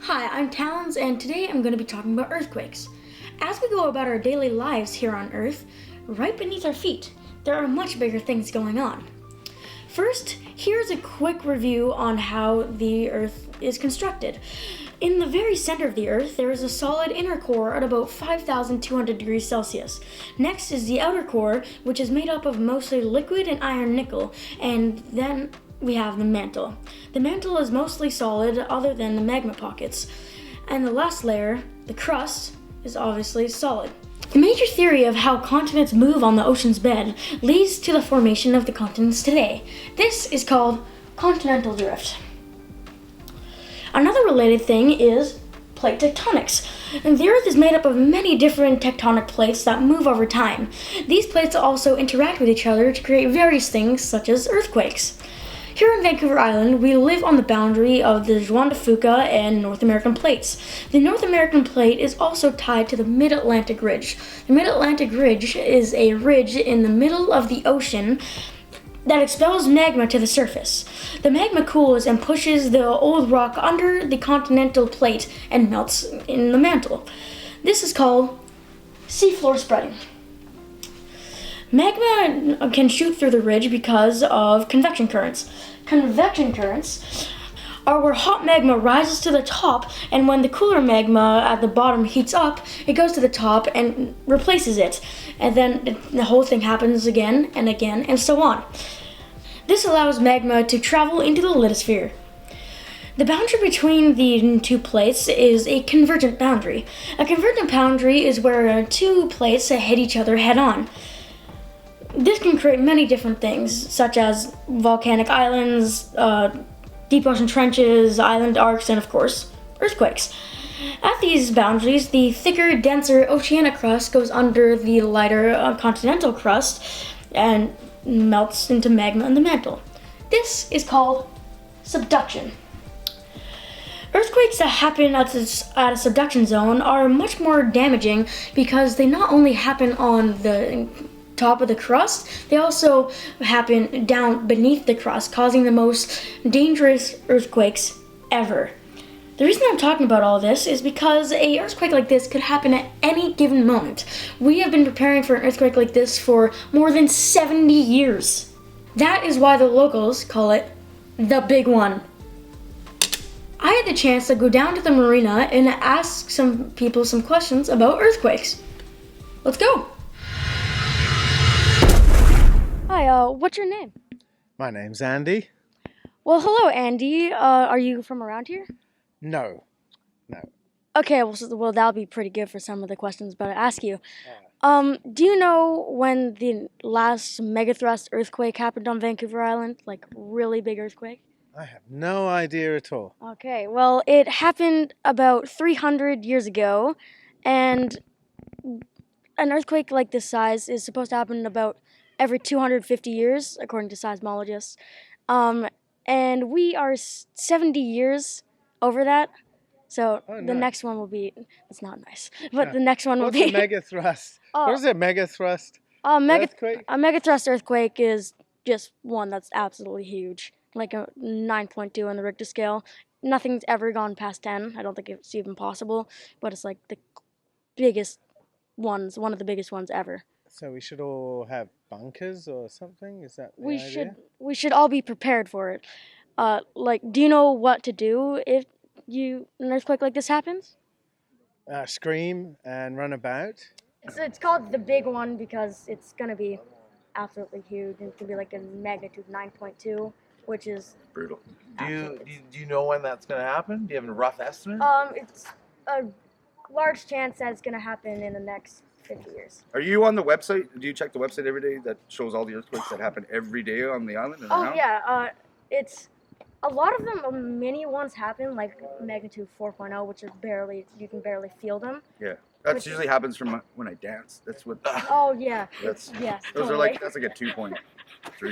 Hi, I'm Towns, and today I'm going to be talking about earthquakes. As we go about our daily lives here on Earth, right beneath our feet, there are much bigger things going on. First, here's a quick review on how the Earth is constructed. In the very center of the Earth, there is a solid inner core at about 5,200 degrees Celsius. Next is the outer core, which is made up of mostly liquid and iron nickel, and then we have the mantle. The mantle is mostly solid other than the magma pockets. And the last layer, the crust, is obviously solid. The major theory of how continents move on the ocean's bed leads to the formation of the continents today. This is called continental drift. Another related thing is plate tectonics. And the Earth is made up of many different tectonic plates that move over time. These plates also interact with each other to create various things such as earthquakes. Here on Vancouver Island, we live on the boundary of the Juan de Fuca and North American plates. The North American plate is also tied to the Mid-Atlantic Ridge. The Mid-Atlantic Ridge is a ridge in the middle of the ocean that expels magma to the surface. The magma cools and pushes the old rock under the continental plate and melts in the mantle. This is called seafloor spreading. Magma can shoot through the ridge because of convection currents. Convection currents are where hot magma rises to the top, and when the cooler magma at the bottom heats up, it goes to the top and replaces it. And then the whole thing happens again and again and so on. This allows magma to travel into the lithosphere. The boundary between the two plates is a convergent boundary. A convergent boundary is where two plates hit each other head on. This can create many different things, such as volcanic islands, deep ocean trenches, island arcs, and of course, earthquakes. At these boundaries, the thicker, denser oceanic crust goes under the lighter continental crust and melts into magma in the mantle. This is called subduction. Earthquakes that happen at a subduction zone are much more damaging because they not only happen on the top of the crust, they also happen down beneath the crust, causing the most dangerous earthquakes ever. The reason I'm talking about all this is because an earthquake like this could happen at any given moment. We have been preparing for an earthquake like this for more than 70 years. That is why the locals call it the big one. I had the chance to go down to the marina and ask some people some questions about earthquakes. Let's go. Hi, what's your name? My name's Andy. Well, hello, Andy. Are you from around here? No. Okay, well, that'll be pretty good for some of the questions I'm about to ask you. Do you know when the last megathrust earthquake happened on Vancouver Island? Like, really big earthquake? I have no idea at all. Okay, well, it happened about 300 years ago, and an earthquake like this size is supposed to happen about every 250 years, according to seismologists. And we are 70 years over that. So the next one will be, it's not nice, but the next one will be. What's a megathrust? What is a megathrust? Earthquake? A megathrust earthquake is just one that's absolutely huge, like a 9.2 on the Richter scale. Nothing's ever gone past 10. I don't think it's even possible, but it's like the biggest ones, one of the biggest ones ever. So we should all have bunkers or something? Is that the idea? We should all be prepared for it. Do you know what to do if an earthquake like this happens? Scream and run about. It's called the big one because it's gonna be absolutely huge. It's gonna be like a magnitude 9.2, which is brutal. Do you know when that's gonna happen? Do you have a rough estimate? It's a large chance that it's gonna happen in the next 50 years. Are you on the website? Do you check the website every day that shows all the earthquakes that happen every day on the island? And around? Yeah. It's a lot of them. Many ones happen like magnitude 4.0, which is you can barely feel them. Yeah, that usually happens from when I dance. That's what. Oh yeah. That's yes. Those totally. that's like a 2.3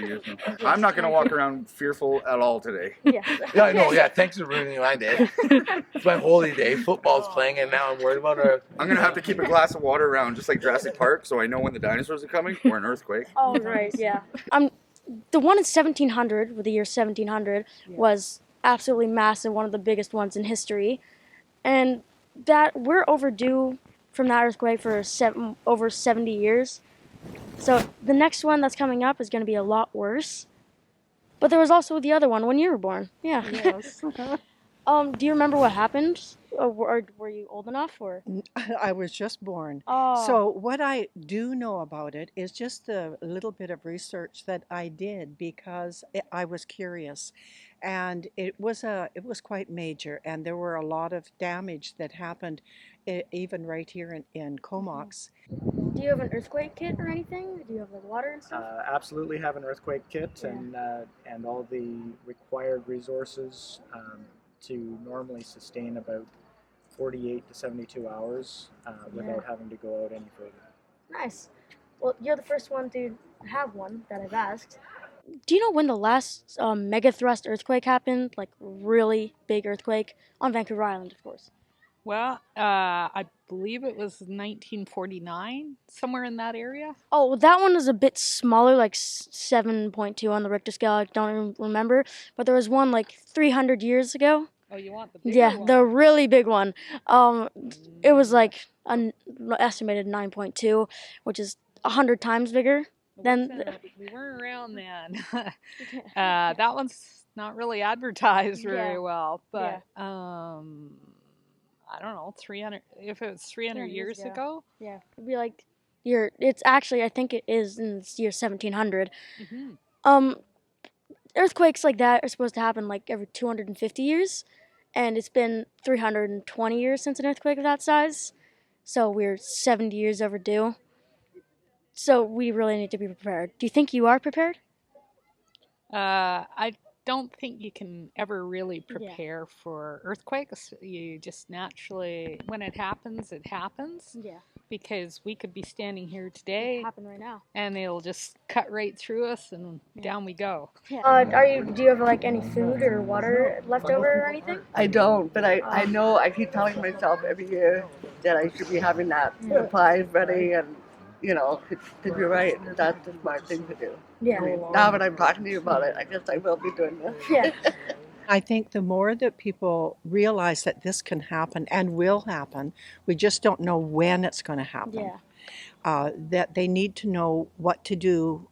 years. Yes, I'm not gonna walk around fearful at all today. Yeah. Yeah, I know. Yeah, thanks for ruining my day. It's my holy day. Football's playing, and now I'm worried about I'm gonna have to keep a glass of water around, just like Jurassic Park, so I know when the dinosaurs are coming or an earthquake. Oh right, yeah. The one in 1700, with the year 1700, was absolutely massive, one of the biggest ones in history. and that we're overdue from that earthquake for over 70 years. So the next one that's coming up is going to be a lot worse. But there was also the other one when you were born. Yeah. Yes. Do you remember what happened? Or were you old enough? Or I was just born. oh, So what I do know about it is just the little bit of research that I did because I was curious, and it was quite major, and there were a lot of damage that happened, even right here in Comox. do you have an earthquake kit or anything? Do you have like water and stuff? Absolutely have an earthquake kit and all the required resources to normally sustain about 48 to 72 hours without having to go out any further. Nice. Well, you're the first one to have one that I've asked. Do you know when the last megathrust earthquake happened? Like really big earthquake on Vancouver Island, of course. Well, I believe it was 1949, somewhere in that area. Oh, well, that one was a bit smaller, like 7.2 on the Richter scale. I don't even remember. But there was one like 300 years ago. Oh, you want the bigger Yeah, one? the really big one. It was like an estimated 9.2, which is 100 times bigger. Then We weren't around then. That one's not really advertised very well, but I don't know, 300. If it was 300 years ago. Yeah, it'd be like it's actually, I think it is in the year 1700. Mm-hmm. Earthquakes like that are supposed to happen like every 250 years, and it's been 320 years since an earthquake of that size. So we're 70 years overdue. So we really need to be prepared. Do you think you are prepared? I don't think you can ever really prepare for earthquakes. You just naturally, when it happens, it happens. Yeah. Because we could be standing here today, It happen right now. and it'll just cut right through us, and down we go. Yeah. Do you have like any food or water left over or anything? I don't, but I know I keep telling myself every year that I should be having that supplies ready, and because you're right, that's the smart thing to do. Yeah. I mean, now that I'm talking to you about it, I guess I will be doing this. Yeah. I think the more that people realize that this can happen and will happen, we just don't know when it's going to happen. Yeah. That they need to know what to do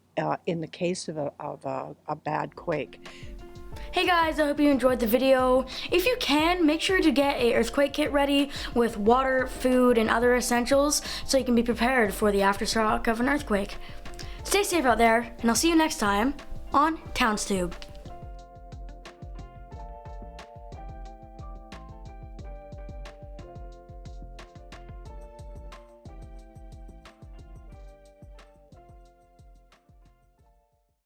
in the case of a bad quake. Hey guys, I hope you enjoyed the video. If you can, make sure to get a earthquake kit ready with water, food, and other essentials so you can be prepared for the aftershock of an earthquake. Stay safe out there, and I'll see you next time on TownsTube.